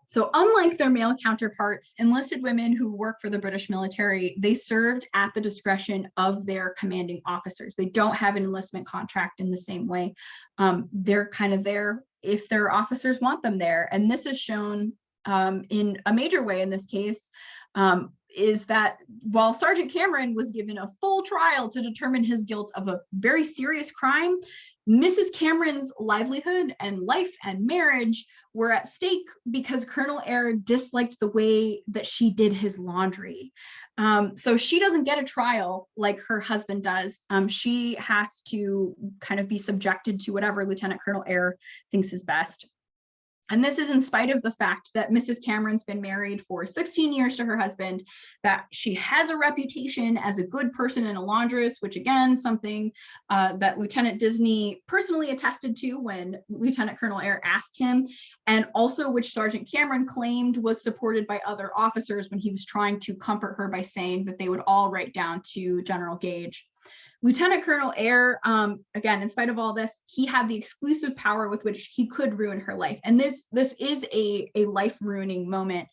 So unlike their male counterparts, enlisted women who work for the British military, they served at the discretion of their commanding officers. They don't have an enlistment contract in the same way. They're kind of there if their officers want them there. And this is shown in a major way in this case, is that while Sergeant Cameron was given a full trial to determine his guilt of a very serious crime, Mrs. Cameron's livelihood and life and marriage were at stake because Colonel Eyre disliked the way that she did his laundry. So she doesn't get a trial like her husband does. She has to kind of be subjected to whatever Lieutenant Colonel Eyre thinks is best. And this is in spite of the fact that Mrs. Cameron's been married for 16 years to her husband, that she has a reputation as a good person and a laundress, which again, something that Lieutenant Disney personally attested to when Lieutenant Colonel Eyre asked him, and also which Sergeant Cameron claimed was supported by other officers when he was trying to comfort her by saying that they would all write down to General Gage. Lieutenant Colonel Eyre, again, in spite of all this, he had the exclusive power with which he could ruin her life. And this is a life-ruining moment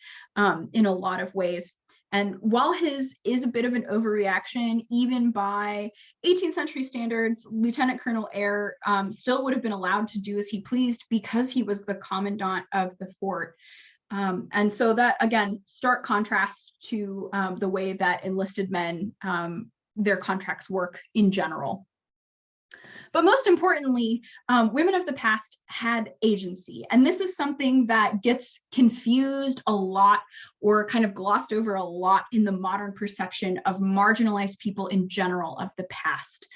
in a lot of ways. And while his is a bit of an overreaction, even by 18th century standards, Lieutenant Colonel Eyre still would have been allowed to do as he pleased because he was the commandant of the fort. And so that, again, stark contrast to the way that enlisted men their contracts work in general. But most importantly, women of the past had agency. And this is something that gets confused a lot or kind of glossed over a lot in the modern perception of marginalized people in general of the past,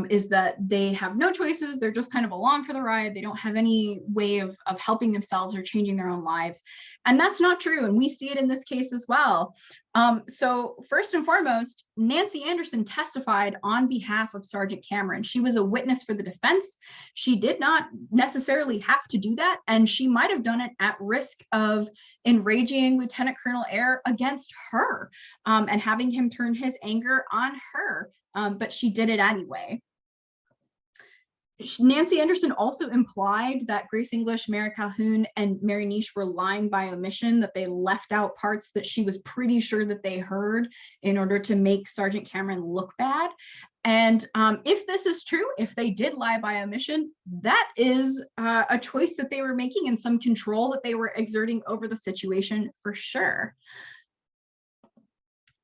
is that they have no choices. They're just kind of along for the ride. They don't have any way of helping themselves or changing their own lives. And that's not true. And we see it in this case as well. So first and foremost, Nancy Anderson testified on behalf of Sergeant Cameron. She was a witness for the defense. She did not necessarily have to do that, and she might have done it at risk of enraging Lieutenant Colonel Eyre against her and having him turn his anger on her, but she did it anyway. Nancy Anderson also implied that Grace English, Mary Calhoun, and Mary Niche were lying by omission, that they left out parts that she was pretty sure that they heard in order to make Sergeant Cameron look bad. And if this is true, if they did lie by omission, that is a choice that they were making and some control that they were exerting over the situation for sure.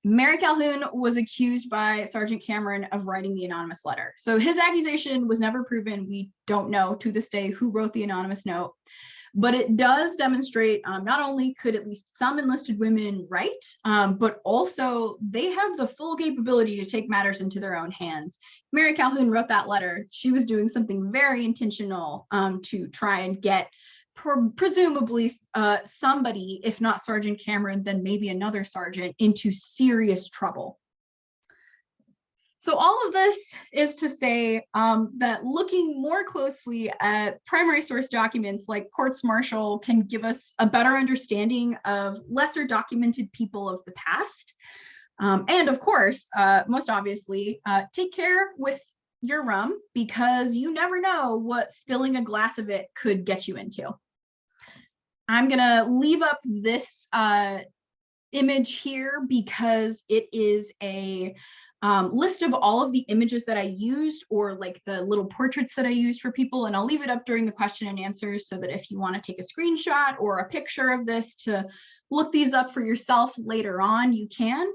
Mary Calhoun was accused by Sergeant Cameron of writing the anonymous letter. So his accusation was never proven. We don't know to this day who wrote the anonymous note, but it does demonstrate not only could at least some enlisted women write, but also they have the full capability to take matters into their own hands. Mary Calhoun wrote that letter. She was doing something very intentional to try and get presumably somebody, if not Sergeant Cameron, then maybe another sergeant, into serious trouble. So all of this is to say that looking more closely at primary source documents like courts martial can give us a better understanding of lesser documented people of the past. And of course, most obviously, take care with your rum, because you never know what spilling a glass of it could get you into. I'm gonna leave up this image here because it is a list of all of the images that I used, or like the little portraits that I used for people, and I'll leave it up during the question and answers so that if you want to take a screenshot or a picture of this to look these up for yourself later on, you can.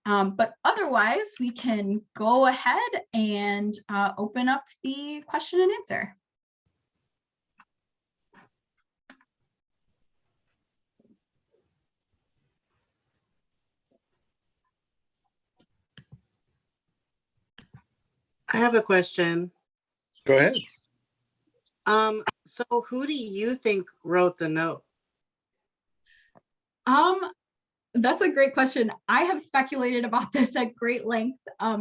But otherwise, we can go ahead and open up the question and answer. I have a question. Go ahead. So who do you think wrote the note? That's a great question. I have speculated about this at great length,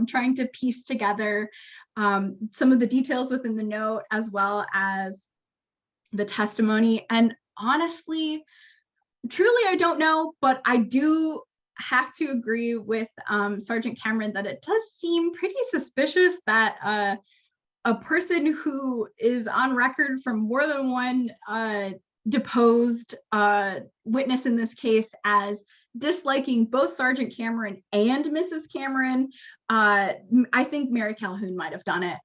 trying to piece together some of the details within the note as well as the testimony. And honestly, truly, I don't know, but I do have to agree with Sergeant Cameron that it does seem pretty suspicious that a person who is on record from more than one deposed witness in this case as disliking both Sergeant Cameron and Mrs. Cameron, I think Mary Calhoun might have done it.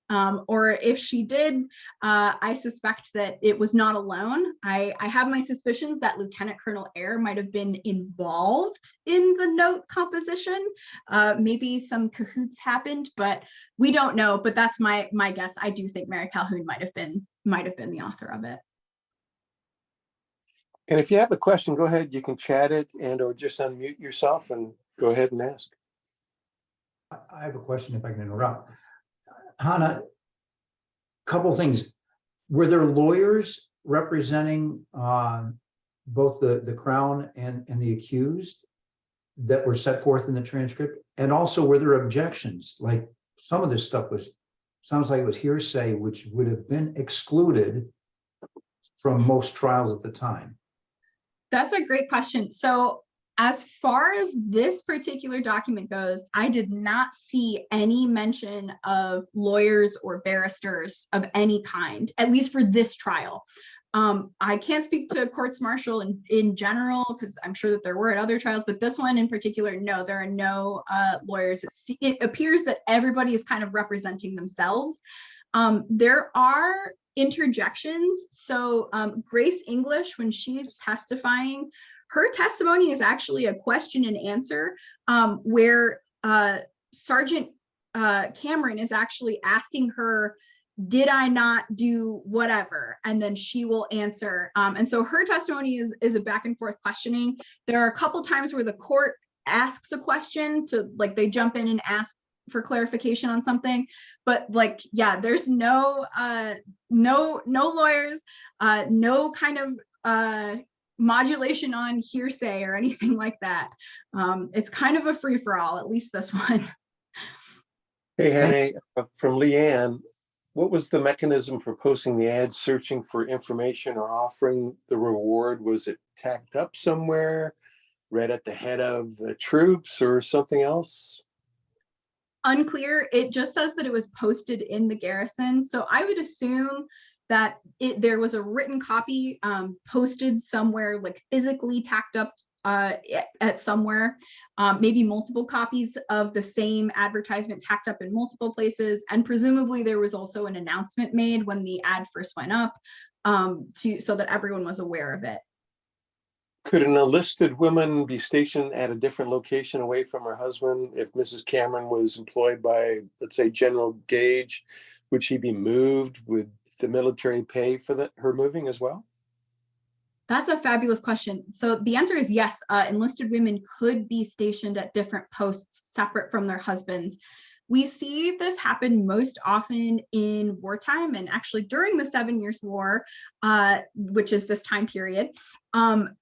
Or if she did, I suspect that it was not alone. I have my suspicions that Lieutenant Colonel Eyre might have been involved in the note composition. Maybe some cahoots happened, but we don't know. But that's my guess. I do think Mary Calhoun might have been the author of it. And if you have a question, go ahead. You can chat it and or just unmute yourself and go ahead and ask. I have a question if I can interrupt. Hannah, couple things. Were there lawyers representing both the Crown and the accused that were set forth in the transcript? And also, were there objections? Like some of this stuff sounds like it was hearsay, which would have been excluded from most trials at the time. That's a great question. So as far as this particular document goes, I did not see any mention of lawyers or barristers of any kind, at least for this trial. I can't speak to courts martial in general, because I'm sure that there were at other trials, but this one in particular, no, there are no lawyers. It appears that everybody is kind of representing themselves. There are interjections. So Grace English, when she's testifying, her testimony is actually a question and answer where Sergeant Cameron is actually asking her, did I not do whatever? And then she will answer. And so her testimony is a back and forth questioning. There are a couple times where the court asks a question to, like, they jump in and ask for clarification on something, but like, yeah, there's no lawyers, no kind of modulation on hearsay or anything like that. It's kind of a free-for-all, at least this one. Hey, Hanae, from Leanne, what was the mechanism for posting the ad, searching for information or offering the reward? Was it tacked up somewhere, read at the head of the troops or something else? Unclear. It just says that it was posted in the garrison. So I would assume that there was a written copy posted somewhere, like physically tacked up at somewhere, maybe multiple copies of the same advertisement tacked up in multiple places. And presumably there was also an announcement made when the ad first went up so that everyone was aware of it. Could an enlisted woman be stationed at a different location away from her husband? If Mrs. Cameron was employed by, let's say, General Gage, would she be moved? Would the military pay for her moving as well? That's a fabulous question. So the answer is yes. Enlisted women could be stationed at different posts separate from their husbands. We see this happen most often in wartime, and actually during the 7 Years' War, which is this time period,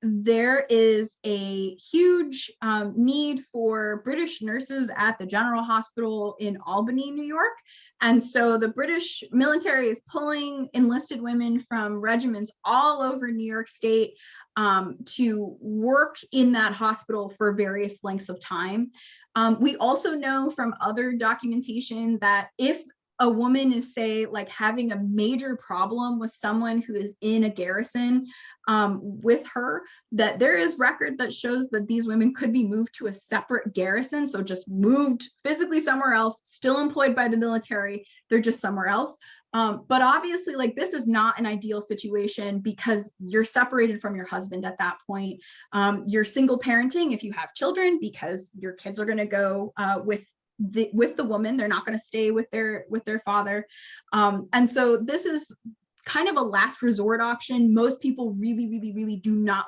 there is a huge need for British nurses at the General Hospital in Albany, New York. And so the British military is pulling enlisted women from regiments all over New York State to work in that hospital for various lengths of time. We also know from other documentation that if a woman is, say, like having a major problem with someone who is in a garrison with her, that there is record that shows that these women could be moved to a separate garrison. So just moved physically somewhere else, still employed by the military, they're just somewhere else. But obviously, like, this is not an ideal situation because you're separated from your husband at that point. You're single parenting if you have children, because your kids are going to go with the woman. They're not going to stay with their father. And so this is kind of a last resort option. Most people really do not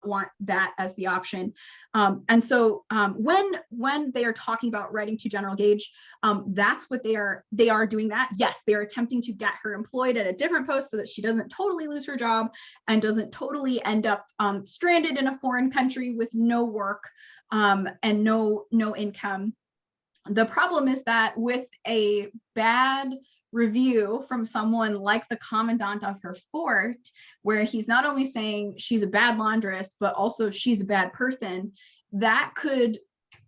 want that as the option. And so when they are talking about writing to General Gage, that's what they are doing that. Yes, they are attempting to get her employed at a different post so that she doesn't totally lose her job and doesn't totally end up stranded in a foreign country with no work and no income. The problem is that with a bad review from someone like the commandant of her fort, where he's not only saying she's a bad laundress, but also she's a bad person, that could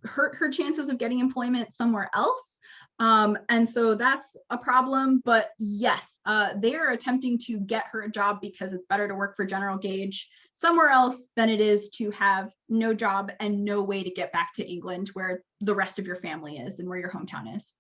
hurt her chances of getting employment somewhere else. And so that's a problem. But yes, they are attempting to get her a job because it's better to work for General Gage somewhere else than it is to have no job and no way to get back to England, where the rest of your family is and where your hometown is.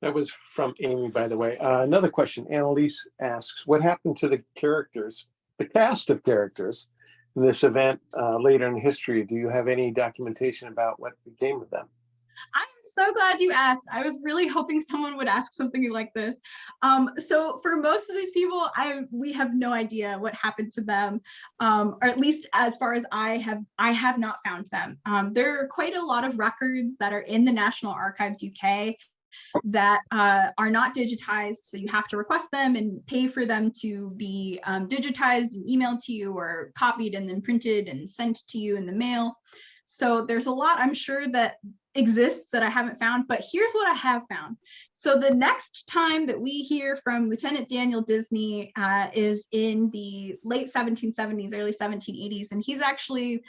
That was from Amy, by the way. Another question. Annalise asks, what happened to the characters, the cast of characters in this event later in history? Do you have any documentation about what became of them? I'm so glad you asked. I was really hoping someone would ask something like this. So for most of these people, we have no idea what happened to them, or at least as far as I have not found them. There are quite a lot of records that are in the National Archives UK that are not digitized, so you have to request them and pay for them to be digitized and emailed to you, or copied and then printed and sent to you in the mail. So there's a lot, I'm sure, that exists that I haven't found, but here's what I have found. So the next time that we hear from Lieutenant Daniel Disney is in the late 1770s, early 1780s, and he's actually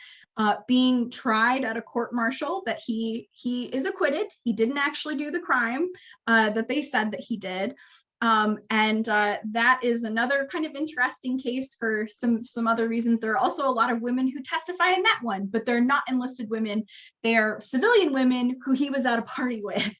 being tried at a court-martial that he is acquitted. He didn't actually do the crime that they said that he did. And that is another kind of interesting case for some other reasons. There are also a lot of women who testify in that one, but they're not enlisted women. They are civilian women who he was at a party with,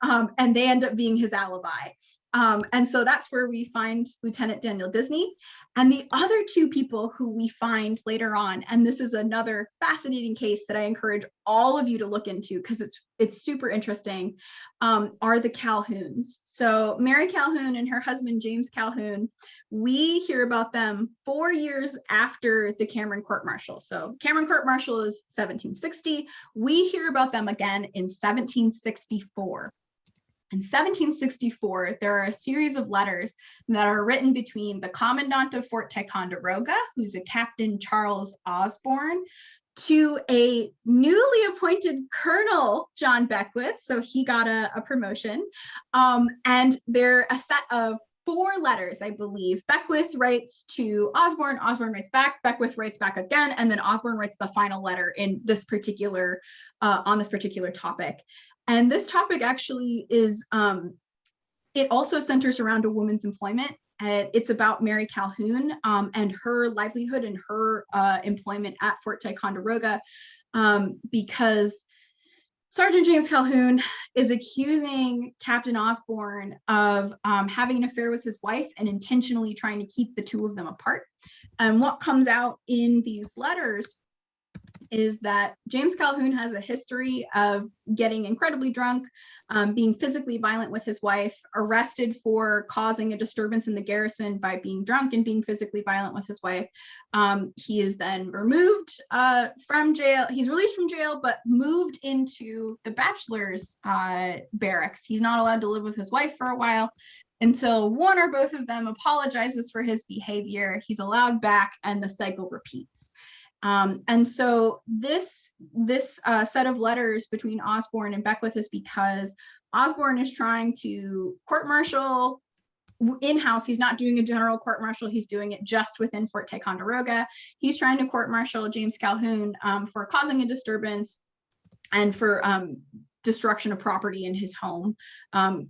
and they end up being his alibi. And so that's where we find Lieutenant Daniel Disney. And the other two people who we find later on, and this is another fascinating case that I encourage all of you to look into because it's super interesting, are the Calhouns. So Mary Calhoun and her husband, James Calhoun, we hear about them 4 years after the Cameron court-martial. So Cameron court-martial is 1760. We hear about them again in 1764. In 1764, there are a series of letters that are written between the commandant of Fort Ticonderoga, who's a Captain Charles Osborne, to a newly appointed Colonel John Beckwith. So he got a promotion. And they're a set of 4 letters, I believe. Beckwith writes to Osborne, Osborne writes back, Beckwith writes back again, and then Osborne writes the final letter in this particular, on this particular topic. And this topic actually is, it also centers around a woman's employment. It's about Mary Calhoun and her livelihood and her employment at Fort Ticonderoga, because Sergeant James Calhoun is accusing Captain Osborne of having an affair with his wife and intentionally trying to keep the two of them apart. And what comes out in these letters is that James Calhoun has a history of getting incredibly drunk, being physically violent with his wife, arrested for causing a disturbance in the garrison by being drunk and being physically violent with his wife. He is then removed from jail. He's released from jail, but moved into the bachelor's barracks. He's not allowed to live with his wife for a while until one or both of them apologizes for his behavior. He's allowed back and the cycle repeats. And so this set of letters between Osborne and Beckwith is because Osborne is trying to court-martial in-house. He's not doing a general court-martial. He's doing it just within Fort Ticonderoga. He's trying to court-martial James Calhoun for causing a disturbance and for destruction of property in his home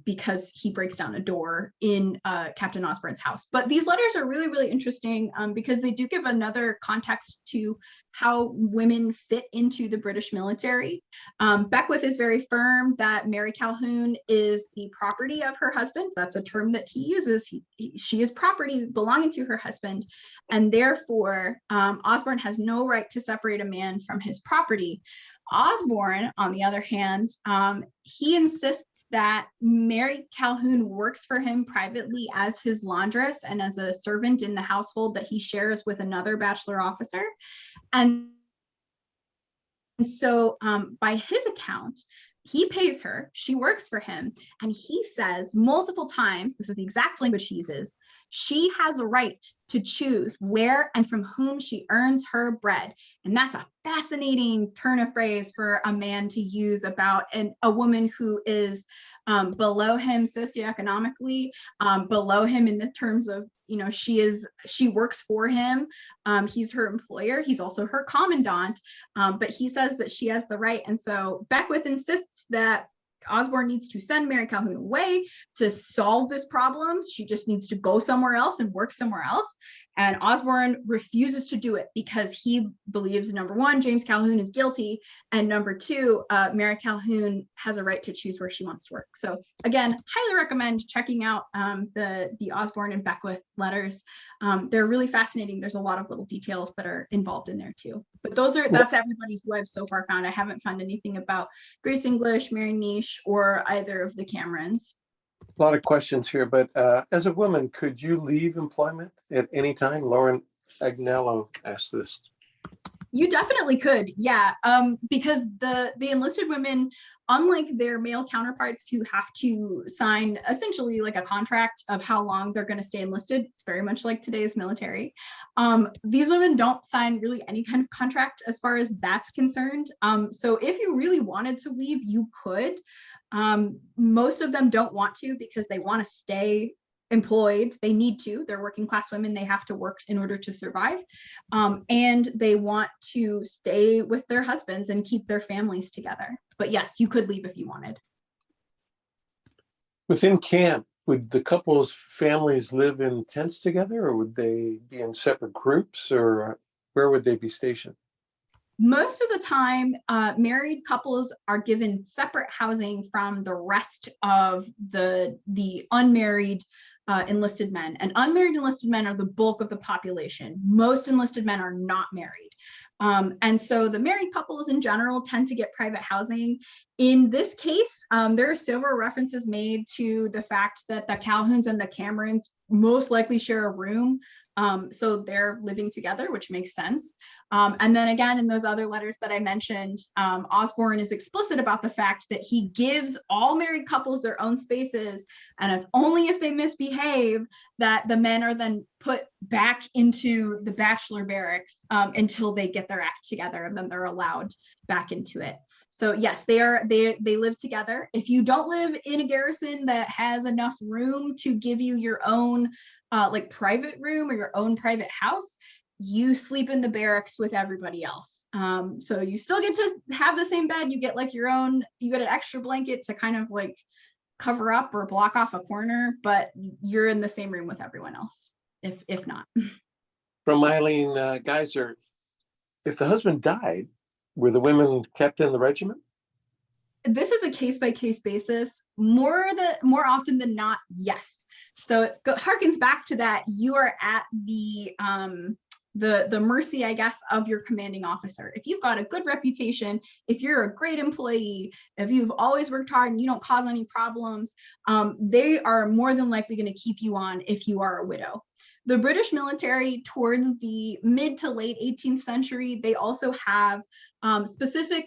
because he breaks down a door in Captain Osborne's house. But these letters are really, really interesting because they do give another context to how women fit into the British military. Beckwith is very firm that Mary Calhoun is the property of her husband. That's a term that he uses. She is property belonging to her husband, and therefore Osborne has no right to separate a man from his property. Osborne, on the other hand, he insists that Mary Calhoun works for him privately as his laundress and as a servant in the household that he shares with another bachelor officer. And so by his account, he pays her, she works for him, and he says multiple times, this is the exact language he uses, she has a right to choose where and from whom she earns her bread. And that's a fascinating turn of phrase for a man to use about a woman who is below him socioeconomically, below him in the terms of, you know, she works for him. He's her employer. He's also her commandant, but he says that she has the right. And so Beckwith insists that Osborne needs to send Mary Calhoun away to solve this problem. She just needs to go somewhere else and work somewhere else. And Osborne refuses to do it because he believes, number one, James Calhoun is guilty, and number two, Mary Calhoun has a right to choose where she wants to work. So again, highly recommend checking out the Osborne and Beckwith letters. They're really fascinating. There's a lot of little details that are involved in there too. But that's everybody who I've so far found. I haven't found anything about Grace English, Mary Niche, or either of the Camerons. A lot of questions here, but as a woman, could you leave employment at any time? Lauren Agnello asked this. You definitely could, yeah, because the enlisted women, unlike their male counterparts who have to sign essentially like a contract of how long they're going to stay enlisted, it's very much like today's military. These women don't sign really any kind of contract as far as that's concerned. So if you really wanted to leave, you could. Most of them don't want to because they want to stay employed. They need to. They're working class women. They have to work in order to survive. And they want to stay with their husbands and keep their families together. But yes, you could leave if you wanted. Within camp, would the couple's families live in tents together, or would they be in separate groups, or where would they be stationed? Most of the time, married couples are given separate housing from the rest of the unmarried enlisted men. And unmarried enlisted men are the bulk of the population. Most enlisted men are not married. And so the married couples in general tend to get private housing. In this case, there are several references made to the fact that the Calhouns and the Camerons most likely share a room So they're living together, which makes sense. And then again, in those other letters that I mentioned, Osborne is explicit about the fact that he gives all married couples their own spaces, and it's only if they misbehave that the men are then put back into the bachelor barracks until they get their act together, and then they're allowed back into it. So yes, they live together. If you don't live in a garrison that has enough room to give you your own like private room or your own private house, you sleep in the barracks with everybody else. So you still get to have the same bed. You get like your own, you get an extra blanket to kind of like cover up or block off a corner, but you're in the same room with everyone else, if not. From Eileen Geyser, if the husband died, were the women kept in the regiment? This is a case-by-case basis. More often than not, yes. So it harkens back to that. You are at the mercy, I guess, of your commanding officer. If you've got a good reputation, if you're a great employee, if you've always worked hard and you don't cause any problems, they are more than likely going to keep you on if you are a widow. The British military, towards the mid to late 18th century, they also have specific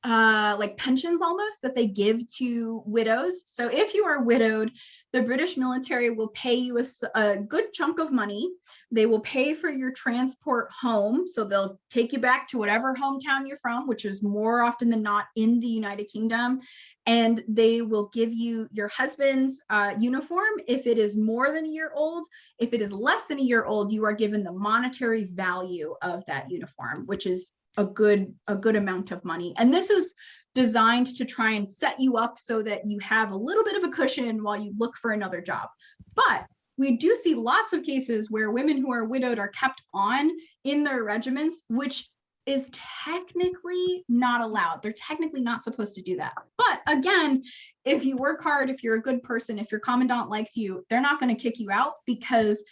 like pensions almost that they give to widows. So if you are widowed, the British military will pay you a good chunk of money. They will pay for your transport home. So they'll take you back to whatever hometown you're from, which is more often than not in the United Kingdom. And they will give you your husband's uniform if it is more than a year old. If it is less than a year old, you are given the monetary value of that uniform, which is a good amount of money. And this is designed to try and set you up so that you have a little bit of a cushion while you look for another job. But we do see lots of cases where women who are widowed are kept on in their regiments, which is technically not allowed. They're technically not supposed to do that. But again, if you work hard, if you're a good person, if your commandant likes you, they're not going to kick you out, because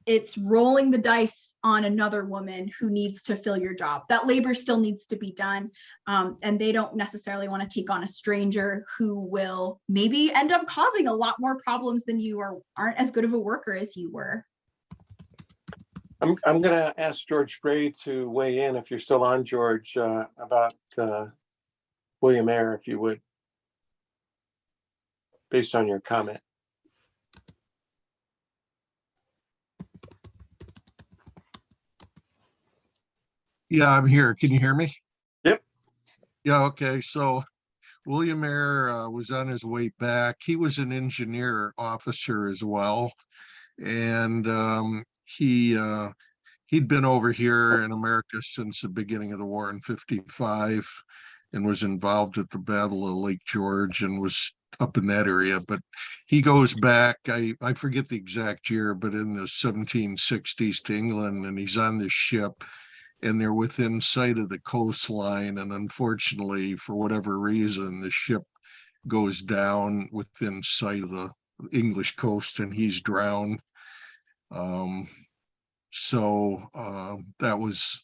it's rolling the dice on another woman who needs to fill your job. That labor still needs to be done. And they don't necessarily want to take on a stranger who will maybe end up causing a lot more problems than you, or aren't as good of a worker as you were. I'm going to ask George Spray to weigh in, if you're still on, George, about William Eyre, if you would, based on your comment. Yeah, I'm here. Can you hear me? Yep. Yeah, okay. So William Eyre was on his way back. He was an engineer officer as well. And he'd been over here in America since the beginning of the war in 55 and was involved at the Battle of Lake George and was up in that area. But he goes back, I forget the exact year, but in the 1760s to England, and he's on this ship. And they're within sight of the coastline. And unfortunately, for whatever reason, the ship goes down within sight of the English coast and he's drowned. So that was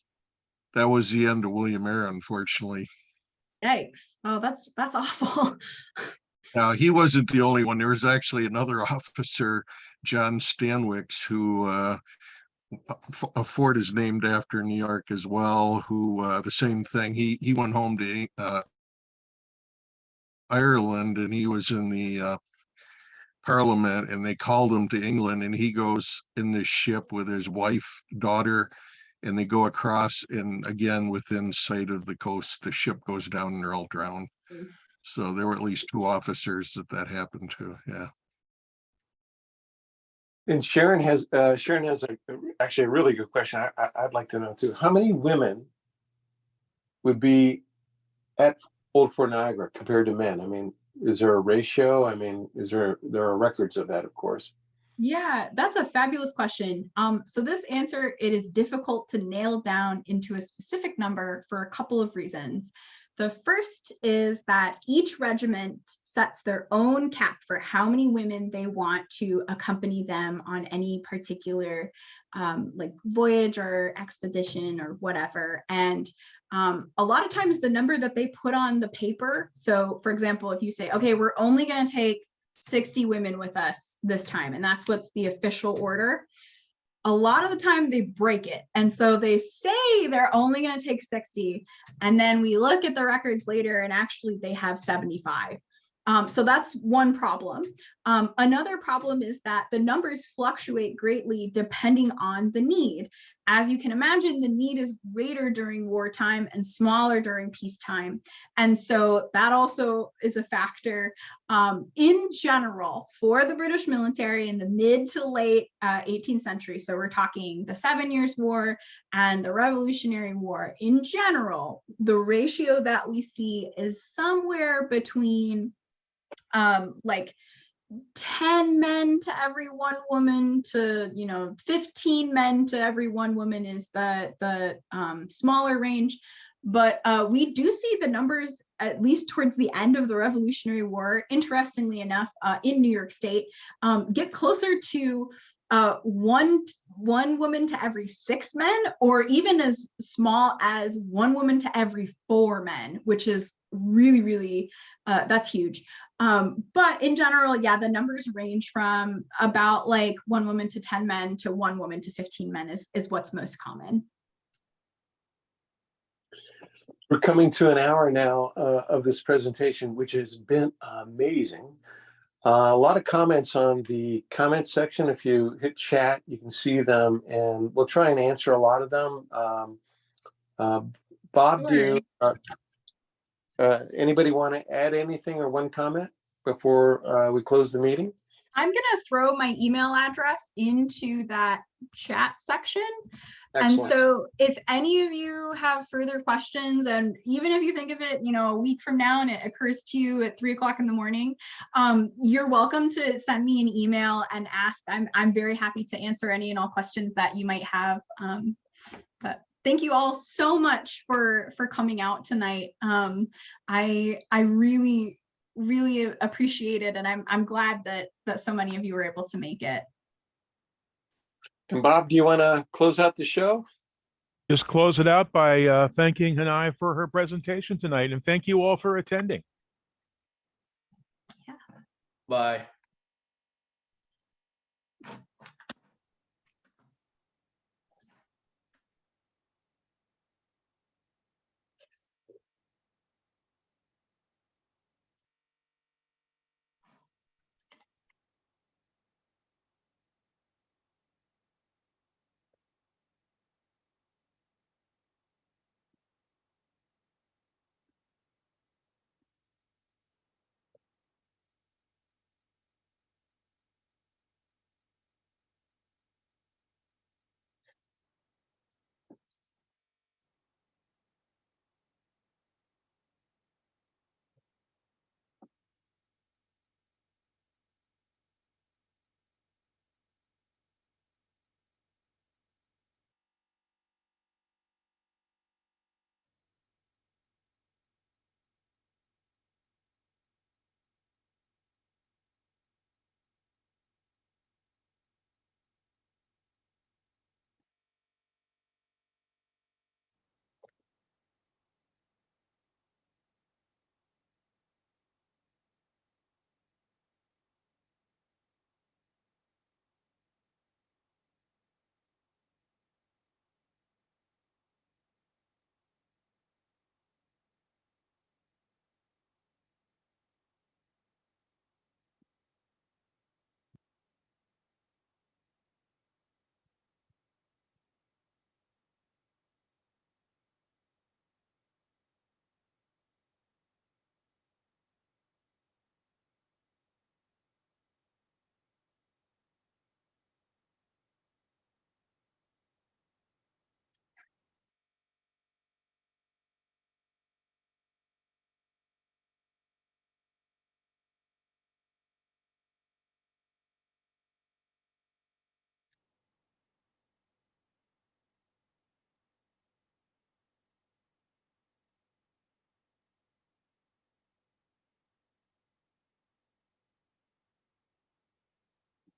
the end of William Eyre, unfortunately. Yikes. Oh, that's awful. Now, he wasn't the only one. There was actually another officer, John Stanwix, who a fort is named after New York as well, who the same thing. He went home to Ireland, and he was in the Parliament, and they called him to England, and he goes in this ship with his wife, daughter, and they go across, and again, within sight of the coast, the ship goes down and they're all drowned. So there were at least 2 officers that happened to. Yeah. And Sharon has actually a really good question. I'd like to know too. How many women would be at Old Fort Niagara compared to men? I mean, is there a ratio? I mean, there are records of that, of course. Yeah, that's a fabulous question. So this answer, it is difficult to nail down into a specific number for a couple of reasons. The first is that each regiment sets their own cap for how many women they want to accompany them on any particular like voyage or expedition or whatever. And a lot of times the number that they put on the paper, so for example, if you say, okay, we're only going to take 60 women with us this time, and that's what's the official order. a lot of the time they break it. And so they say they're only going to take 60. And then we look at the records later and actually they have 75. So that's one problem. Another problem is that the numbers fluctuate greatly depending on the need. As you can imagine, the need is greater during wartime and smaller during peacetime. And so that also is a factor. In general, for the British military in the mid to late 18th century, so we're talking the 7 Years' War and the Revolutionary War, in general, the ratio that we see is somewhere between like 10 men to every 1 woman to 15 men to every 1 woman is the smaller range. But we do see the numbers, at least towards the end of the Revolutionary War, interestingly enough, in New York State, get closer to one woman to every 6 men, or even as small as 1 woman to every 4 men, which is really, really, that's huge. But in general, yeah, the numbers range from about like 1 woman to 10 men to 1 woman to 15 men is what's most common. We're coming to an hour now of this presentation, which has been amazing. A lot of comments on the comment section. If you hit chat, you can see them, and we'll try and answer a lot of them. Bob, do anybody want to add anything or one comment before we close the meeting? I'm going to throw my email address into that chat section. Excellent. And so if any of you have further questions, and even if you think of it, a week from now and it occurs to you at 3 o'clock in the morning, you're welcome to send me an email and ask. I'm very happy to answer any and all questions that you might have. But thank you all so much for coming out tonight. I really appreciate it, and I'm glad that so many of you were able to make it. And Bob, do you want to close out the show? Just close it out by thanking Hanae for her presentation tonight, and thank you all for attending. Yeah. Bye.